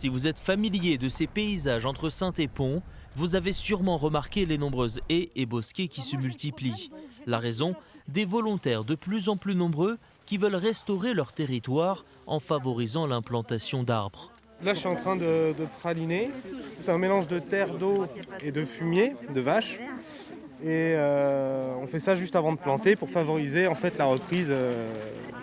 Si vous êtes familier de ces paysages entre Saintes et Pons, vous avez sûrement remarqué les nombreuses haies et bosquets qui se multiplient. La raison, des volontaires de plus en plus nombreux qui veulent restaurer leur territoire en favorisant l'implantation d'arbres. Là, je suis en train de praliner. C'est un mélange de terre, d'eau et de fumier de vache. Et on fait ça juste avant de planter pour favoriser en fait la reprise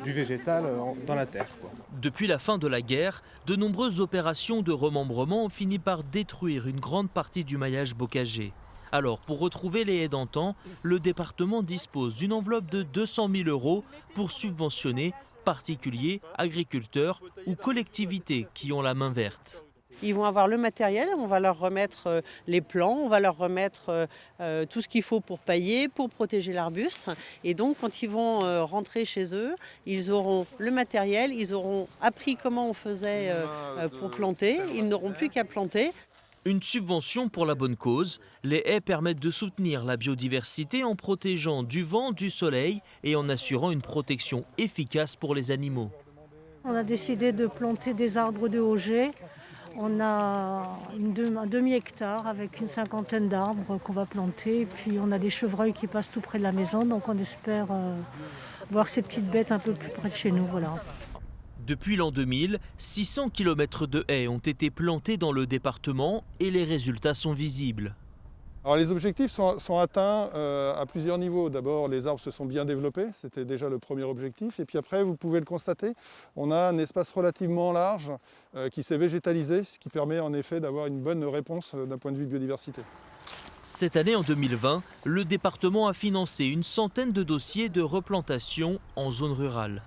du végétal dans la terre, quoi. Depuis la fin de la guerre, de nombreuses opérations de remembrement ont fini par détruire une grande partie du maillage bocager. Alors, pour retrouver les haies d'antan, le département dispose d'une enveloppe de 200 000 € pour subventionner particuliers, agriculteurs ou collectivités qui ont la main verte. Ils vont avoir le matériel, on va leur remettre les plants, on va leur remettre tout ce qu'il faut pour pailler, pour protéger l'arbuste. Et donc quand ils vont rentrer chez eux, ils auront le matériel, ils auront appris comment on faisait pour planter, ils n'auront plus qu'à planter. Une subvention pour la bonne cause. Les haies permettent de soutenir la biodiversité en protégeant du vent, du soleil et en assurant une protection efficace pour les animaux. On a décidé de planter des arbres de Auger. On a un demi-hectare avec une cinquantaine d'arbres qu'on va planter. Et puis on a des chevreuils qui passent tout près de la maison, donc on espère voir ces petites bêtes un peu plus près de chez nous. Voilà. Depuis l'an 2000, 600 km de haies ont été plantés dans le département et les résultats sont visibles. Alors les objectifs sont atteints à plusieurs niveaux. D'abord, les arbres se sont bien développés, c'était déjà le premier objectif. Et puis après, vous pouvez le constater, on a un espace relativement large qui s'est végétalisé, ce qui permet en effet d'avoir une bonne réponse d'un point de vue biodiversité. Cette année, en 2020, le département a financé une centaine de dossiers de replantation en zone rurale.